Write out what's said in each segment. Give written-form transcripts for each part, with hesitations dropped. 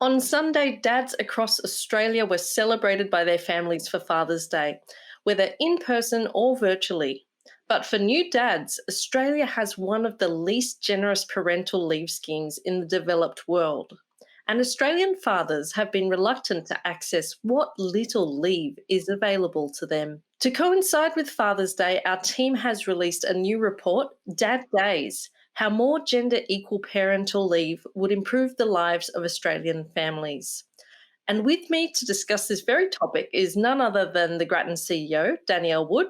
On Sunday, dads across Australia were celebrated by their families for Father's Day, whether in person or virtually. But for new dads, Australia has one of the least generous parental leave schemes in the developed world. And Australian fathers have been reluctant to access what little leave is available to them. To coincide with Father's Day, our team has released a new report, Dad Days: How More Gender Equal Parental Leave Would Improve the Lives of Australian Families. And with me to discuss this very topic is none other than the Grattan CEO, Danielle Wood,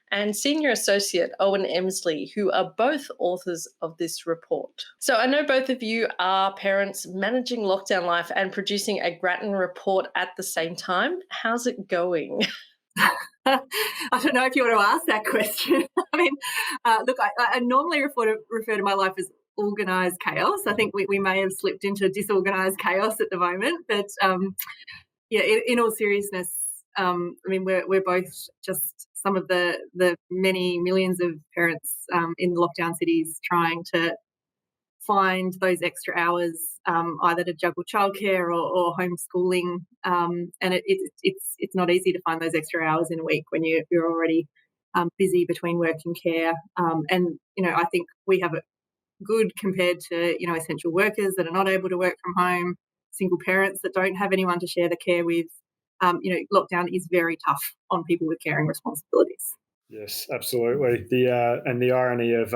and Senior Associate Owain Emslie, who are both authors of this report. So I know both of you are parents managing lockdown life and producing a Grattan report at the same time. How's it going? I don't know if you want to ask that question. I mean, look, I normally refer to my life as organised chaos. I think we may have slipped into disorganised chaos at the moment. But yeah, in all seriousness, I mean, we're both just some of the many millions of parents in lockdown cities trying to find those extra hours, either to juggle childcare or homeschooling, and it's not easy to find those extra hours in a week when you're already busy between work and care. And I think we have it good compared to essential workers that are not able to work from home, single parents that don't have anyone to share the care with. Lockdown is very tough on people with caring responsibilities. Yes, absolutely. The irony of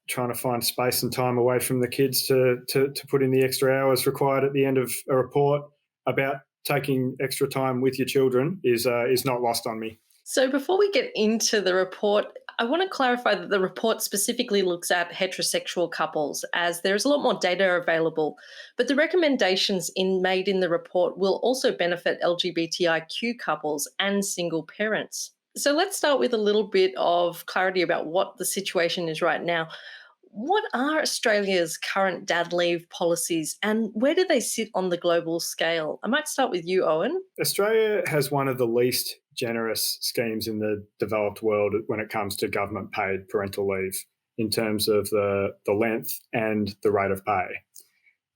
trying to find space and time away from the kids to put in the extra hours required at the end of a report about taking extra time with your children is not lost on me. So before we get into the report, I want to clarify that the report specifically looks at heterosexual couples, as there is a lot more data available. But the recommendations made in the report will also benefit LGBTIQ couples and single parents. So let's start with a little bit of clarity about what the situation is right now. What are Australia's current dad leave policies and where do they sit on the global scale? I might start with you, Owen. Australia has one of the least generous schemes in the developed world when it comes to government paid parental leave in terms of the length and the rate of pay.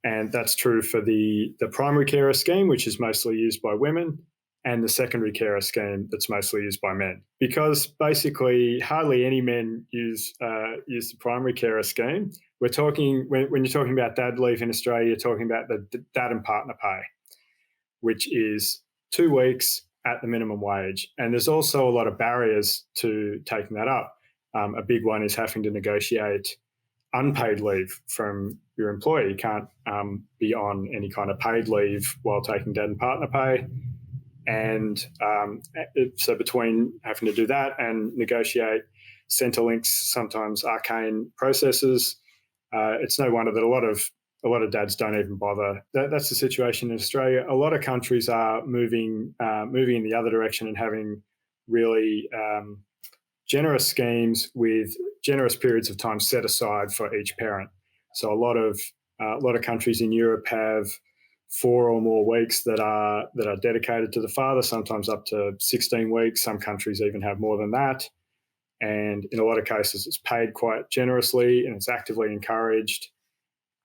And that's true for the primary carer scheme, which is mostly used by women, and the secondary carer scheme that's mostly used by men. Because basically hardly any men use the primary carer scheme. We're talking, when you're talking about dad leave in Australia, you're talking about the dad and partner pay, which is 2 weeks at the minimum wage. And there's also a lot of barriers to taking that up. A big one is having to negotiate unpaid leave from your employer. You can't be on any kind of paid leave while taking dad and partner pay. And so between having to do that and negotiate Centrelink's sometimes arcane processes, it's no wonder that a lot of dads don't even bother. That's the situation in Australia. A lot of countries are moving in the other direction and having really generous schemes with generous periods of time set aside for each parent. So a lot of countries in Europe have 4 or more weeks that are dedicated to the father, sometimes up to 16 weeks. Some countries even have more than that. And in a lot of cases, it's paid quite generously and it's actively encouraged.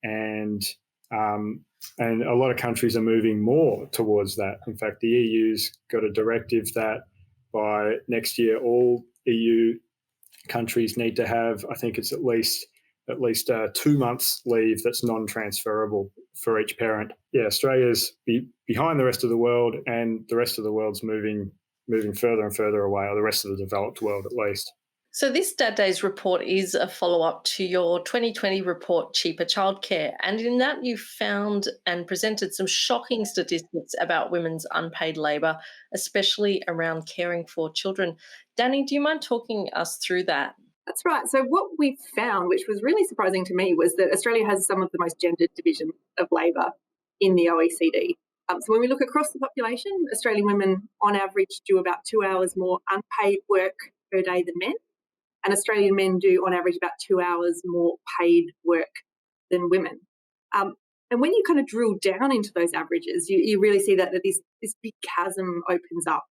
And a lot of countries are moving more towards that. In fact, the EU's got a directive that by next year, all EU countries need to have, I think it's at least 2 months leave that's non-transferable for each parent. Yeah, Australia's behind the rest of the world, and the rest of the world's moving further and further away, or the rest of the developed world at least. So this Dad Days report is a follow-up to your 2020 report, Cheaper Childcare. And in that you found and presented some shocking statistics about women's unpaid labour, especially around caring for children. Danny, do you mind talking us through that? That's right. So what we found, which was really surprising to me, was that Australia has some of the most gendered division of labour in the OECD. So when we look across the population, Australian women on average do about 2 hours more unpaid work per day than men, and Australian men do on average about 2 hours more paid work than women. And when you kind of drill down into those averages, you really see that this big chasm opens up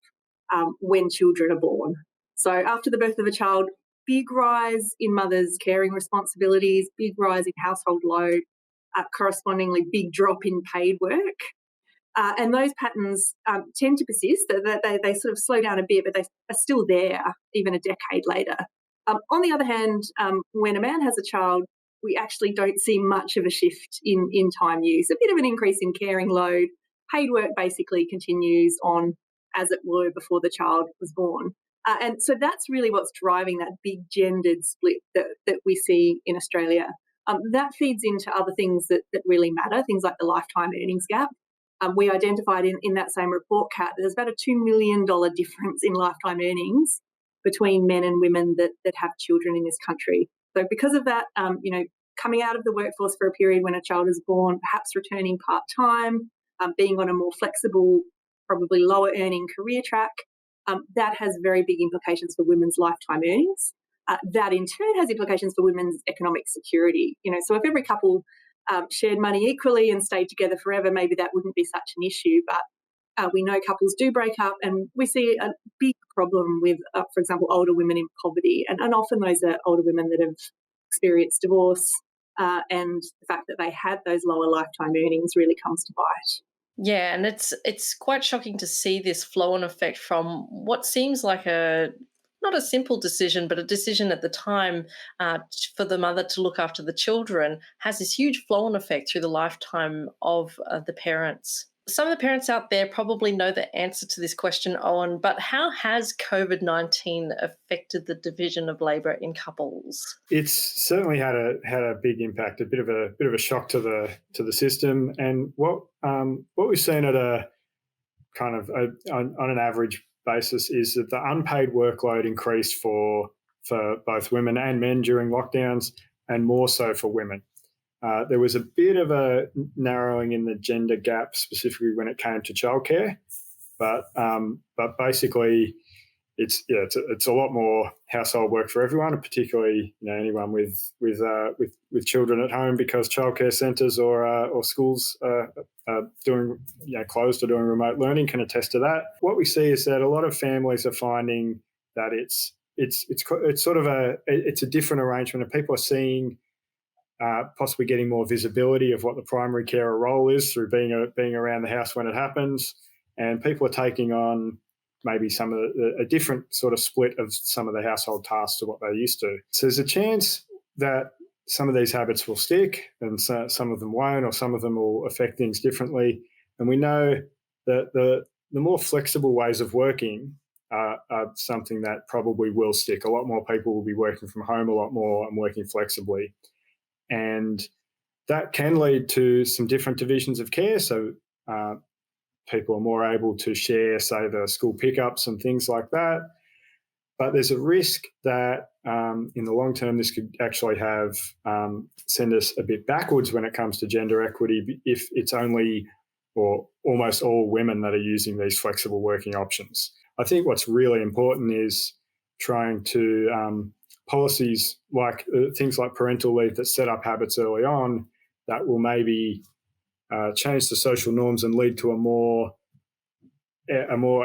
when children are born. So after the birth of a child, big rise in mothers' caring responsibilities, big rise in household load, correspondingly big drop in paid work. And those patterns tend to persist. They sort of slow down a bit, but they are still there even a decade later. On the other hand, when a man has a child, we actually don't see much of a shift in time use. A bit of an increase in caring load. Paid work basically continues on as it were before the child was born. And so that's really what's driving that big gendered split that we see in Australia. That feeds into other things that really matter, things like the lifetime earnings gap. We identified in that same report, Kat, that there's about a $2 million difference in lifetime earnings between men and women that have children in this country. So because of that, coming out of the workforce for a period when a child is born, perhaps returning part-time, being on a more flexible, probably lower earning career track, that has very big implications for women's lifetime earnings. That in turn has implications for women's economic security. So if every couple shared money equally and stayed together forever, maybe that wouldn't be such an issue. But we know couples do break up, and we see a big problem with, for example, older women in poverty. And often those are older women that have experienced divorce, and the fact that they had those lower lifetime earnings really comes to bite. Yeah, and it's quite shocking to see this flow-on effect from what seems like a not a simple decision, but a decision at the time for the mother to look after the children has this huge flow-on effect through the lifetime of the parents. Some of the parents out there probably know the answer to this question, Owen, but how has COVID-19 affected the division of labour in couples? It's certainly had a big impact, a bit of a shock to the system. And what we've seen at a kind of on an average basis is that the unpaid workload increased for both women and men during lockdowns, and more so for women. There was a bit of a narrowing in the gender gap, specifically when it came to childcare, but basically, it's a lot more household work for everyone, and particularly anyone with children at home, because childcare centres or schools doing closed or doing remote learning can attest to that. What we see is that a lot of families are finding that it's sort of a different arrangement, and people are seeing possibly getting more visibility of what the primary carer role is through being around the house when it happens, and people are taking on maybe some of a different sort of split of some of the household tasks to what they used to. So there's a chance that some of these habits will stick, and some of them won't, or some of them will affect things differently. And we know that the more flexible ways of working are something that probably will stick. A lot more people will be working from home a lot more and working flexibly. And that can lead to some different divisions of care. So people are more able to share, say, the school pickups and things like that. But there's a risk that in the long term, this could actually send us a bit backwards when it comes to gender equity if it's only or almost all women that are using these flexible working options. I think what's really important is trying to policies like things like parental leave that set up habits early on that will maybe change the social norms and lead to a more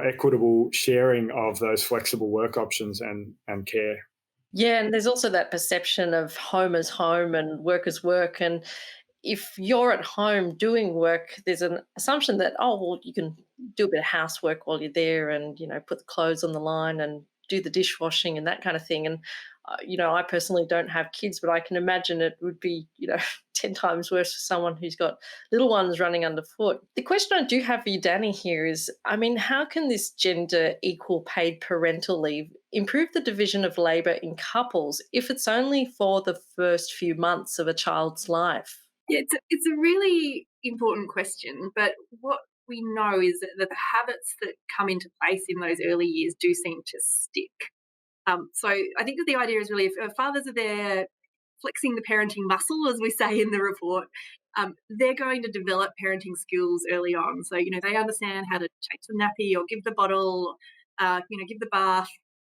equitable sharing of those flexible work options and care. Yeah, and there's also that perception of home as home and work as work. And if you're at home doing work, there's an assumption that, oh, well, you can do a bit of housework while you're there and, put the clothes on the line and do the dishwashing and that kind of thing. And, I personally don't have kids, but I can imagine it would be, 10 times worse for someone who's got little ones running underfoot. The question I do have for you, Danny, here is, how can this gender equal paid parental leave improve the division of labour in couples if it's only for the first few months of a child's life? Yeah, it's a really important question, but what we know is that the habits that come into place in those early years do seem to stick. So I think that the idea is really if fathers are there flexing the parenting muscle, as we say in the report, they're going to develop parenting skills early on. So, they understand how to change the nappy or give the bottle, give the bath.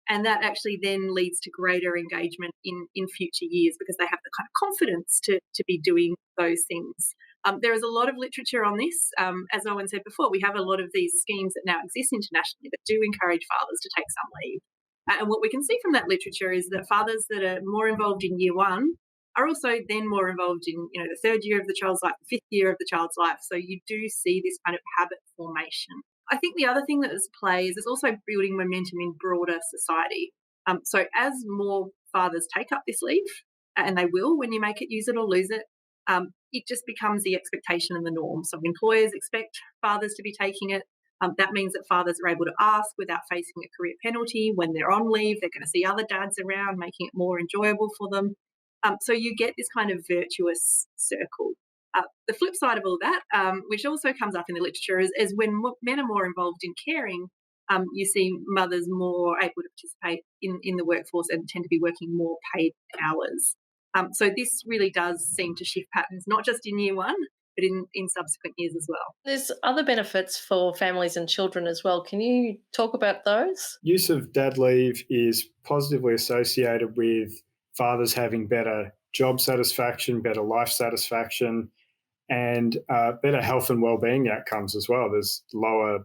And that actually then leads to greater engagement in future years because they have the kind of confidence to be doing those things. There is a lot of literature on this. As Owen said before, we have a lot of these schemes that now exist internationally that do encourage fathers to take some leave. And what we can see from that literature is that fathers that are more involved in year one are also then more involved in, the third year of the child's life, the fifth year of the child's life. So you do see this kind of habit formation. I think the other thing that is play is also building momentum in broader society. So as more fathers take up this leave, and they will when you make it use it or lose it, it just becomes the expectation and the norm. So employers expect fathers to be taking it. That means that fathers are able to ask without facing a career penalty. When they're on leave, they're going to see other dads around, making it more enjoyable for them. So you get this kind of virtuous circle. The flip side of all that, which also comes up in the literature, is when men are more involved in caring, you see mothers more able to participate in the workforce and tend to be working more paid hours. So this really does seem to shift patterns, not just in year one, but in subsequent years as well. There's other benefits for families and children as well. Can you talk about those? Use of dad leave is positively associated with fathers having better job satisfaction, better life satisfaction, and better health and well-being outcomes as well. There's lower,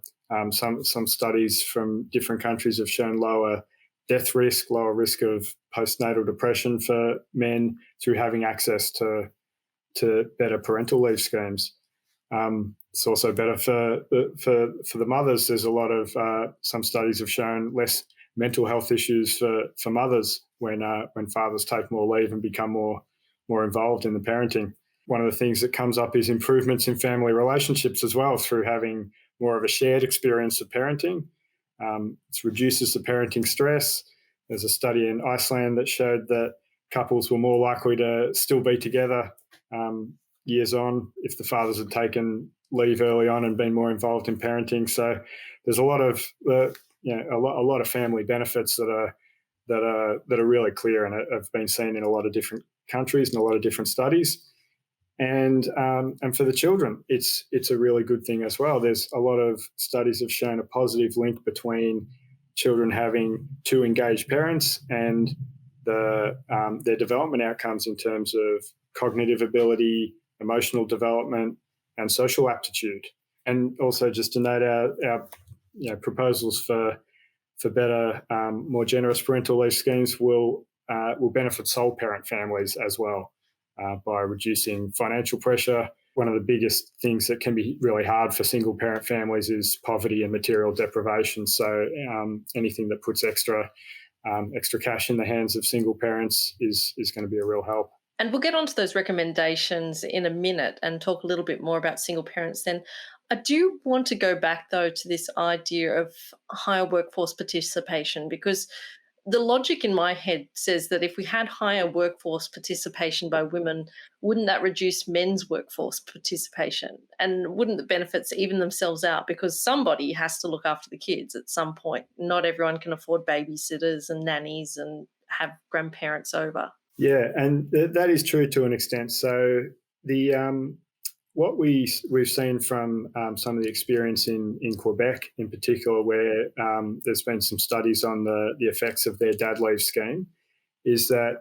some studies from different countries have shown lower death risk, lower risk of postnatal depression for men through having access to better parental leave schemes. It's also better for the mothers. There's a lot of some studies have shown less mental health issues for mothers when fathers take more leave and become more involved in the parenting. One of the things that comes up is improvements in family relationships as well through having more of a shared experience of parenting. It reduces the parenting stress. There's a study in Iceland that showed that couples were more likely to still be together years on if the fathers had taken leave early on and been more involved in parenting. So there's a lot of a lot of family benefits that are really clear and have been seen in a lot of different countries and a lot of different studies. And for the children, it's a really good thing as well. There's a lot of studies have shown a positive link between children having two engaged parents and their development outcomes in terms of cognitive ability, emotional development, and social aptitude. And also just to note our proposals for better, more generous parental leave schemes will benefit sole parent families as well by reducing financial pressure. One of the biggest things that can be really hard for single parent families is poverty and material deprivation. So anything that puts extra cash in the hands of single parents is going to be a real help. And we'll get onto those recommendations in a minute and talk a little bit more about single parents then. I do want to go back, though, to this idea of higher workforce participation, because the logic in my head says that if we had higher workforce participation by women, wouldn't that reduce men's workforce participation? And wouldn't the benefits even themselves out? Because somebody has to look after the kids at some point. Not everyone can afford babysitters and nannies and have grandparents over. Yeah, and that is true to an extent. So the what we've seen from some of the experience in Quebec in particular, where there's been some studies on the effects of their dad leave scheme, is that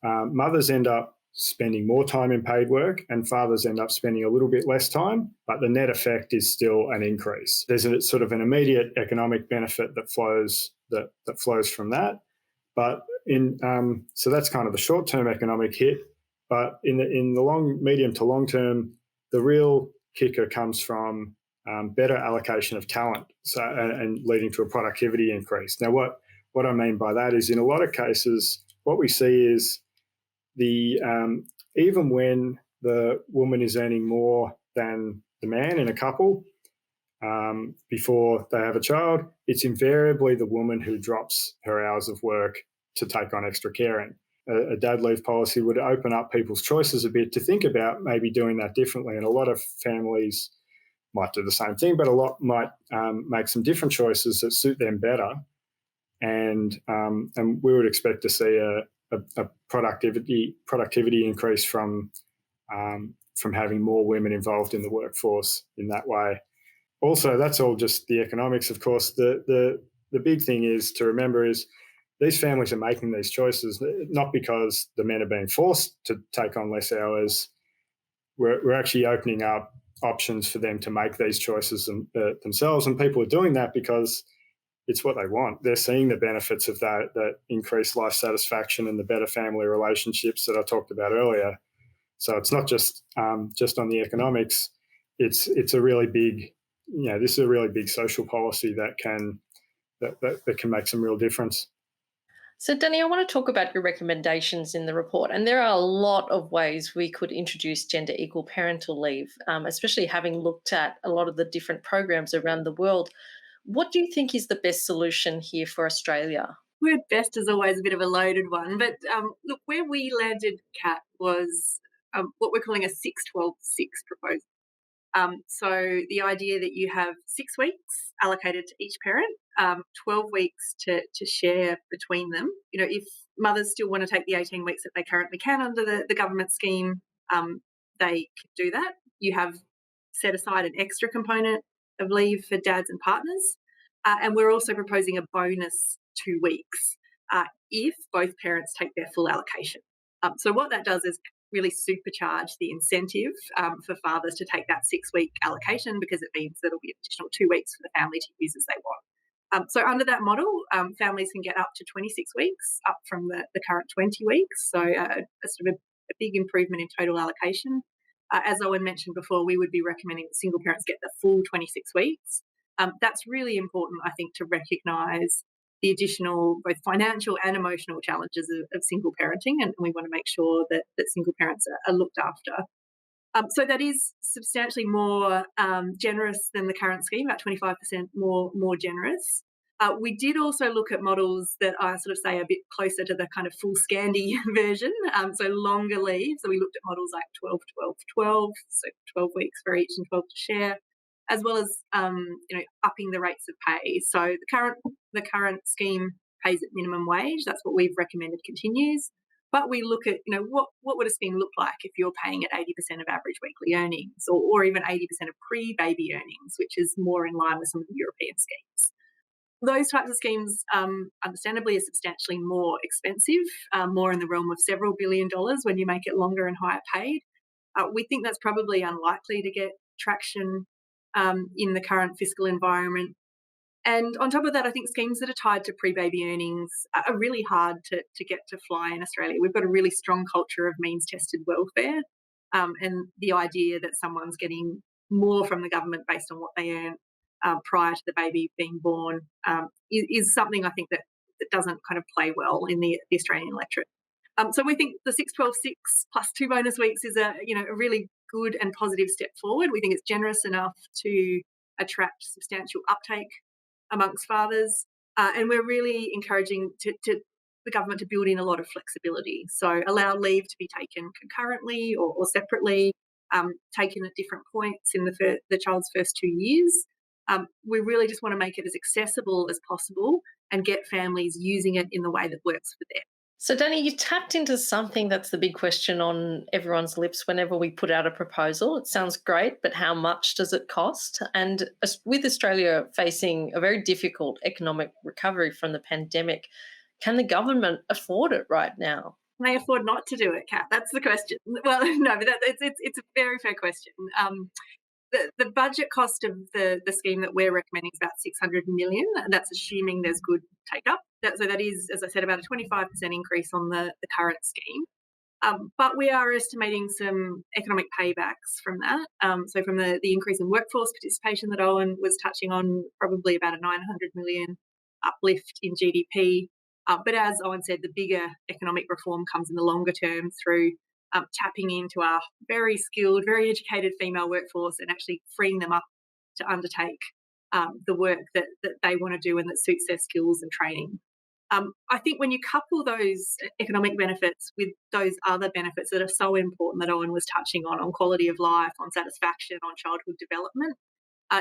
mothers end up spending more time in paid work and fathers end up spending a little bit less time, but the net effect is still an increase. There's a sort of an immediate economic benefit that flows from that. But so that's kind of the short-term economic hit. But in the medium to long term, the real kicker comes from better allocation of talent, and leading to a productivity increase. Now, what I mean by that is, in a lot of cases, what we see is even when the woman is earning more than the man in a couple, before they have a child, it's invariably the woman who drops her hours of work to take on extra caring. A dad leave policy would open up people's choices a bit to think about maybe doing that differently. And a lot of families might do the same thing, but a lot might make some different choices that suit them better. And we would expect to see a productivity increase from having more women involved in the workforce in that way. Also, that's all just the economics, of course. The big thing is to remember is these families are making these choices not because the men are being forced to take on less hours. We're actually opening up options for them to make these choices themselves, and people are doing that because it's what they want. They're seeing the benefits of that increased life satisfaction and the better family relationships that I talked about earlier. So it's not just on the economics. It's a really big, this is a really big social policy that can make some real difference. So, Danny, I want to talk about your recommendations in the report. And there are a lot of ways we could introduce gender equal parental leave, especially having looked at a lot of the different programs around the world. What do you think is the best solution here for Australia? Word best is always a bit of a loaded one. But look, where we landed, Kat, was what we're calling a 6-12-6 proposal. So the idea that you have 6 weeks allocated to each parent, 12 weeks to share between them. If mothers still want to take the 18 weeks that they currently can under the government scheme, they can do that. You have set aside an extra component of leave for dads and partners. And we're also proposing a bonus 2 weeks if both parents take their full allocation. So what that does is really supercharge the incentive for fathers to take that 6-week allocation, because it means that it'll be an additional 2 weeks for the family to use as they want. So under that model, families can get up to 26 weeks, up from the current 20 weeks. So a sort of a big improvement in total allocation. As Owen mentioned before, we would be recommending that single parents get the full 26 weeks. That's really important, I think, to recognise the additional both financial and emotional challenges of single parenting, and we want to make sure that single parents are looked after. So that is substantially more generous than the current scheme, about 25% more generous. We did also look at models that I sort of say are a bit closer to the kind of full Scandi version, so longer leave. So we looked at models like 12, 12, 12, so 12 weeks for each and 12 to share, as well as upping the rates of pay. So the current scheme pays at minimum wage. That's what we've recommended continues. But we look at what would a scheme look like if you're paying at 80% of average weekly earnings, or even 80% of pre-baby earnings, which is more in line with some of the European schemes. Those types of schemes, understandably, are substantially more expensive, more in the realm of several $1 billion when you make it longer and higher paid. We think that's probably unlikely to get traction in the current fiscal environment. And on top of that, I think schemes that are tied to pre-baby earnings are really hard to get to fly in Australia. We've got a really strong culture of means-tested welfare, and the idea that someone's getting more from the government based on what they earn prior to the baby being born is something I think that doesn't kind of play well in the Australian electorate. So we think the 6-12-6 plus 2 bonus weeks is a really good and positive step forward. We think it's generous enough to attract substantial uptake amongst fathers, and we're really encouraging the government to build in a lot of flexibility. So allow leave to be taken concurrently or separately, taken at different points in the child's first 2 years. We really just want to make it as accessible as possible and get families using it in the way that works for them. So, Danny, you tapped into something that's the big question on everyone's lips whenever we put out a proposal. It sounds great, but how much does it cost? And with Australia facing a very difficult economic recovery from the pandemic, can the government afford it right now? Can they afford not to do it, Kat? That's the question. Well, no, but it's a very fair question. The budget cost of the scheme that we're recommending is about 600 million, and that's assuming there's good take-up. So that is, as I said, about a 25% increase on the current scheme. But we are estimating some economic paybacks from that. So from the increase in workforce participation that Owen was touching on, probably about a 900 million uplift in GDP. But as Owen said, the bigger economic reform comes in the longer term through tapping into our very skilled, very educated female workforce and actually freeing them up to undertake the work that they want to do and that suits their skills and training. I think when you couple those economic benefits with those other benefits that are so important that Owen was touching on quality of life, on satisfaction, on childhood development,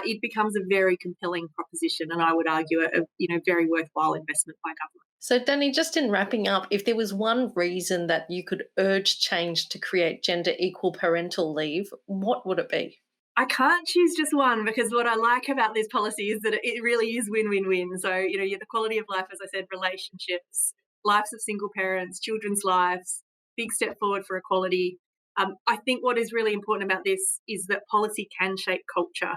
it becomes a very compelling proposition, and I would argue a very worthwhile investment by government. So, Danny, just in wrapping up, if there was one reason that you could urge change to create gender equal parental leave, what would it be? I can't choose just one, because what I like about this policy is that it really is win-win-win. So, the quality of life, as I said, relationships, lives of single parents, children's lives, big step forward for equality. I think what is really important about this is that policy can shape culture.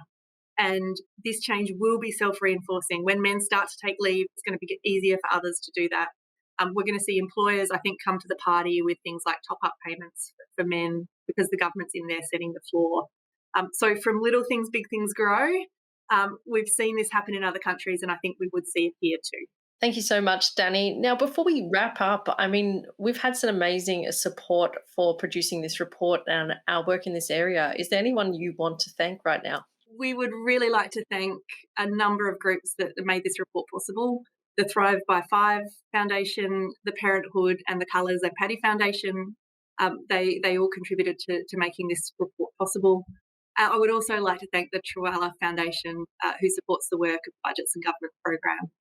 And this change will be self-reinforcing. When men start to take leave, it's going to be easier for others to do that. We're going to see employers, I think, come to the party with things like top-up payments for men because the government's in there setting the floor. So from little things, big things grow. We've seen this happen in other countries, and I think we would see it here too. Thank you so much, Danny. Now, before we wrap up, I mean, we've had some amazing support for producing this report and our work in this area. Is there anyone you want to thank right now? We would really like to thank a number of groups that made this report possible. The Thrive by Five Foundation, the Parenthood and the Colours and Paddy Foundation. They all contributed to making this report possible. I would also like to thank the Truella Foundation, who supports the work of Budgets and Government Program.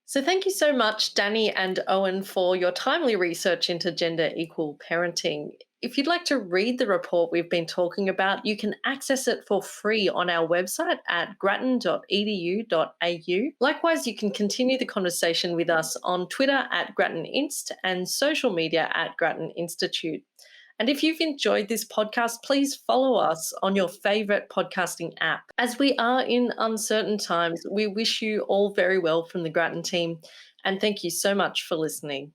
So thank you so much, Danny and Owen, for your timely research into gender equal parenting. If you'd like to read the report we've been talking about, you can access it for free on our website at grattan.edu.au. Likewise, you can continue the conversation with us on Twitter at GrattanInst and social media at Grattan Institute. And if you've enjoyed this podcast, please follow us on your favourite podcasting app. As we are in uncertain times, we wish you all very well from the Grattan team, and thank you so much for listening.